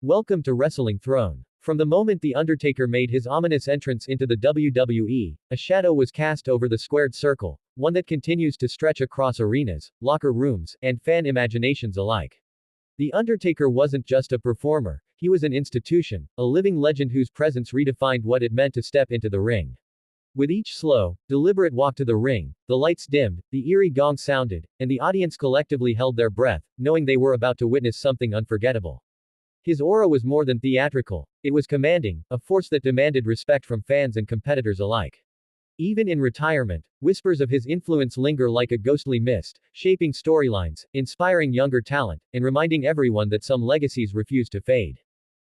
Welcome to Wrestling Throne. From the moment The Undertaker made his ominous entrance into the WWE, a shadow was cast over the squared circle, one that continues to stretch across arenas, locker rooms, and fan imaginations alike. The Undertaker wasn't just a performer, he was an institution, a living legend whose presence redefined what it meant to step into the ring. With each slow, deliberate walk to the ring, the lights dimmed, the eerie gong sounded, and the audience collectively held their breath, knowing they were about to witness something unforgettable. His aura was more than theatrical, it was commanding, a force that demanded respect from fans and competitors alike. Even in retirement, whispers of his influence linger like a ghostly mist, shaping storylines, inspiring younger talent, and reminding everyone that some legacies refuse to fade.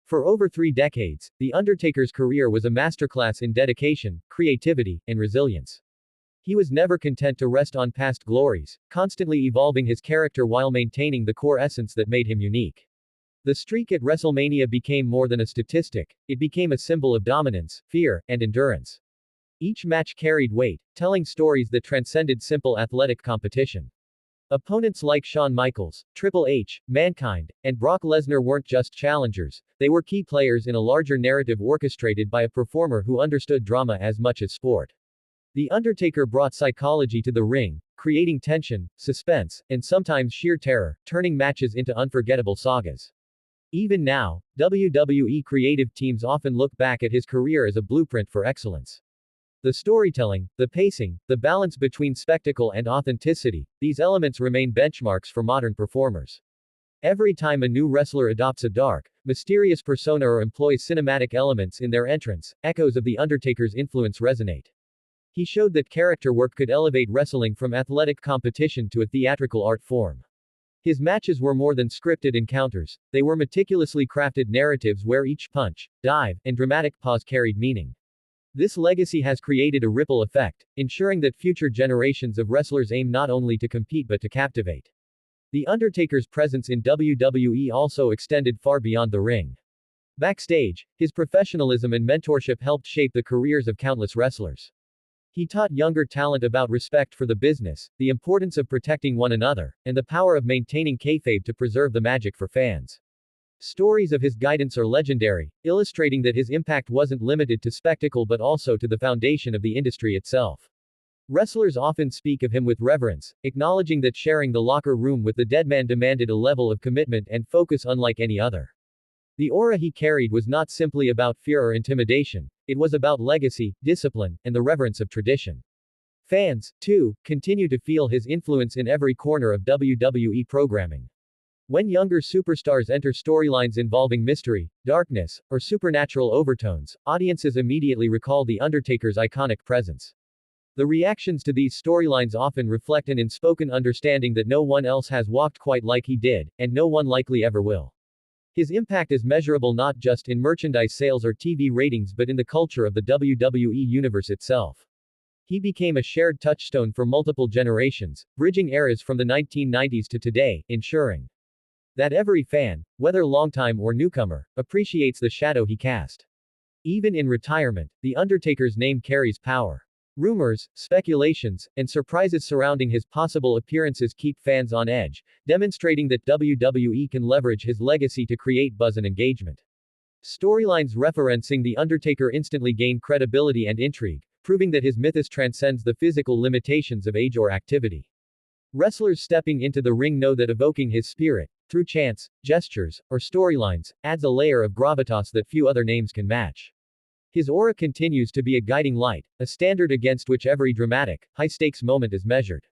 For over 3 decades, The Undertaker's career was a masterclass in dedication, creativity, and resilience. He was never content to rest on past glories, constantly evolving his character while maintaining the core essence that made him unique. The streak at WrestleMania became more than a statistic, it became a symbol of dominance, fear, and endurance. Each match carried weight, telling stories that transcended simple athletic competition. Opponents like Shawn Michaels, Triple H, Mankind, and Brock Lesnar weren't just challengers, they were key players in a larger narrative orchestrated by a performer who understood drama as much as sport. The Undertaker brought psychology to the ring, creating tension, suspense, and sometimes sheer terror, turning matches into unforgettable sagas. Even now, WWE creative teams often look back at his career as a blueprint for excellence. The storytelling, the pacing, the balance between spectacle and authenticity, these elements remain benchmarks for modern performers. Every time a new wrestler adopts a dark, mysterious persona or employs cinematic elements in their entrance, echoes of The Undertaker's influence resonate. He showed that character work could elevate wrestling from athletic competition to a theatrical art form. His matches were more than scripted encounters, they were meticulously crafted narratives where each punch, dive, and dramatic pause carried meaning. This legacy has created a ripple effect, ensuring that future generations of wrestlers aim not only to compete but to captivate. The Undertaker's presence in WWE also extended far beyond the ring. Backstage, his professionalism and mentorship helped shape the careers of countless wrestlers. He taught younger talent about respect for the business, the importance of protecting one another, and the power of maintaining kayfabe to preserve the magic for fans. Stories of his guidance are legendary, illustrating that his impact wasn't limited to spectacle but also to the foundation of the industry itself. Wrestlers often speak of him with reverence, acknowledging that sharing the locker room with the Deadman demanded a level of commitment and focus unlike any other. The aura he carried was not simply about fear or intimidation, it was about legacy, discipline, and the reverence of tradition. Fans, too, continue to feel his influence in every corner of WWE programming. When younger superstars enter storylines involving mystery, darkness, or supernatural overtones, audiences immediately recall The Undertaker's iconic presence. The reactions to these storylines often reflect an unspoken understanding that no one else has walked quite like he did, and no one likely ever will. His impact is measurable not just in merchandise sales or TV ratings but in the culture of the WWE universe itself. He became a shared touchstone for multiple generations, bridging eras from the 1990s to today, ensuring that every fan, whether longtime or newcomer, appreciates the shadow he cast. Even in retirement, The Undertaker's name carries power. Rumors, speculations, and surprises surrounding his possible appearances keep fans on edge, demonstrating that WWE can leverage his legacy to create buzz and engagement. Storylines referencing The Undertaker instantly gain credibility and intrigue, proving that his mythos transcends the physical limitations of age or activity. Wrestlers stepping into the ring know that evoking his spirit, through chants, gestures, or storylines, adds a layer of gravitas that few other names can match. His aura continues to be a guiding light, a standard against which every dramatic, high-stakes moment is measured.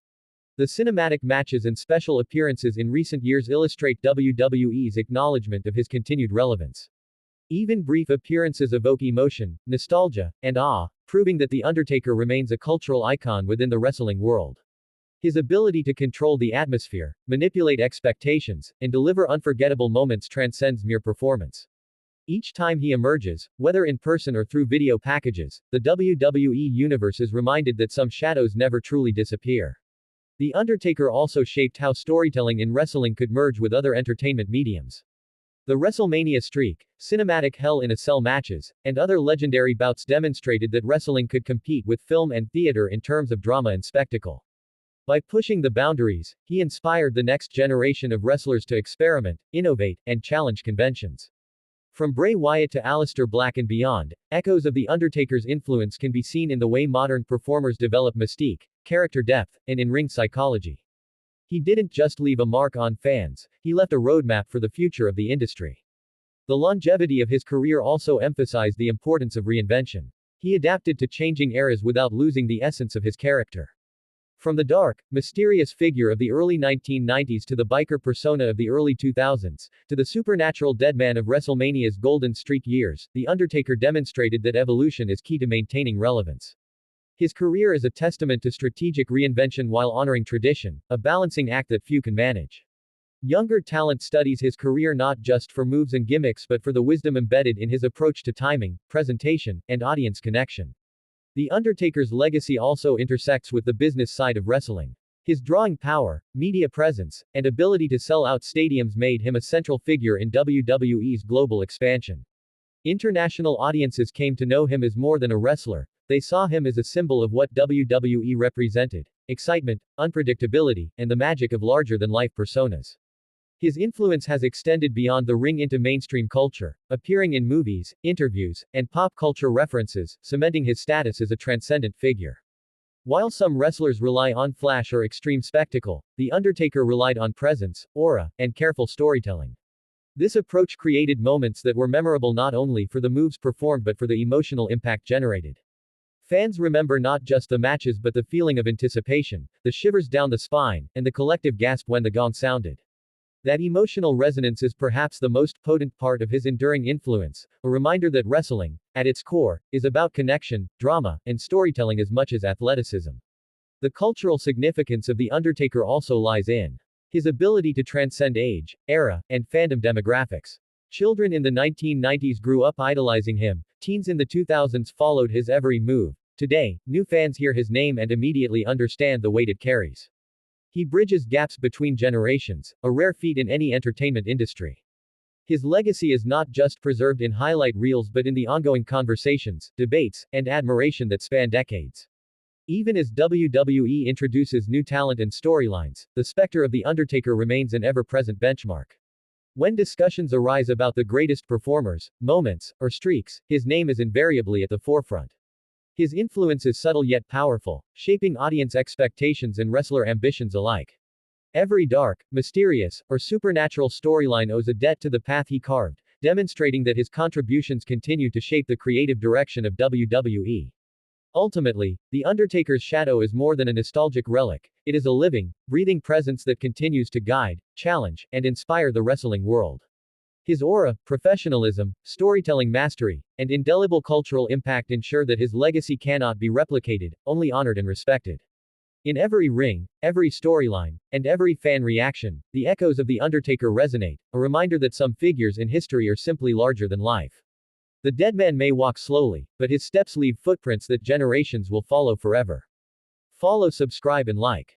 The cinematic matches and special appearances in recent years illustrate WWE's acknowledgement of his continued relevance. Even brief appearances evoke emotion, nostalgia, and awe, proving that The Undertaker remains a cultural icon within the wrestling world. His ability to control the atmosphere, manipulate expectations, and deliver unforgettable moments transcends mere performance. Each time he emerges, whether in person or through video packages, the WWE universe is reminded that some shadows never truly disappear. The Undertaker also shaped how storytelling in wrestling could merge with other entertainment mediums. The WrestleMania streak, cinematic Hell in a Cell matches, and other legendary bouts demonstrated that wrestling could compete with film and theater in terms of drama and spectacle. By pushing the boundaries, he inspired the next generation of wrestlers to experiment, innovate, and challenge conventions. From Bray Wyatt to Aleister Black and beyond, echoes of The Undertaker's influence can be seen in the way modern performers develop mystique, character depth, and in-ring psychology. He didn't just leave a mark on fans, he left a roadmap for the future of the industry. The longevity of his career also emphasized the importance of reinvention. He adapted to changing eras without losing the essence of his character. From the dark, mysterious figure of the early 1990s to the biker persona of the early 2000s, to the supernatural Deadman of WrestleMania's golden streak years, The Undertaker demonstrated that evolution is key to maintaining relevance. His career is a testament to strategic reinvention while honoring tradition, a balancing act that few can manage. Younger talent studies his career not just for moves and gimmicks but for the wisdom embedded in his approach to timing, presentation, and audience connection. The Undertaker's legacy also intersects with the business side of wrestling. His drawing power, media presence, and ability to sell out stadiums made him a central figure in WWE's global expansion. International audiences came to know him as more than a wrestler, they saw him as a symbol of what WWE represented: excitement, unpredictability, and the magic of larger-than-life personas. His influence has extended beyond the ring into mainstream culture, appearing in movies, interviews, and pop culture references, cementing his status as a transcendent figure. While some wrestlers rely on flash or extreme spectacle, The Undertaker relied on presence, aura, and careful storytelling. This approach created moments that were memorable not only for the moves performed but for the emotional impact generated. Fans remember not just the matches but the feeling of anticipation, the shivers down the spine, and the collective gasp when the gong sounded. That emotional resonance is perhaps the most potent part of his enduring influence, a reminder that wrestling, at its core, is about connection, drama, and storytelling as much as athleticism. The cultural significance of The Undertaker also lies in his ability to transcend age, era, and fandom demographics. Children in the 1990s grew up idolizing him, teens in the 2000s followed his every move. Today, new fans hear his name and immediately understand the weight it carries. He bridges gaps between generations, a rare feat in any entertainment industry. His legacy is not just preserved in highlight reels but in the ongoing conversations, debates, and admiration that span decades. Even as WWE introduces new talent and storylines, the specter of The Undertaker remains an ever-present benchmark. When discussions arise about the greatest performers, moments, or streaks, his name is invariably at the forefront. His influence is subtle yet powerful, shaping audience expectations and wrestler ambitions alike. Every dark, mysterious, or supernatural storyline owes a debt to the path he carved, demonstrating that his contributions continue to shape the creative direction of WWE. Ultimately, The Undertaker's shadow is more than a nostalgic relic, it is a living, breathing presence that continues to guide, challenge, and inspire the wrestling world. His aura, professionalism, storytelling mastery, and indelible cultural impact ensure that his legacy cannot be replicated, only honored and respected. In every ring, every storyline, and every fan reaction, the echoes of The Undertaker resonate, a reminder that some figures in history are simply larger than life. The Deadman may walk slowly, but his steps leave footprints that generations will follow forever. Follow, subscribe, and like.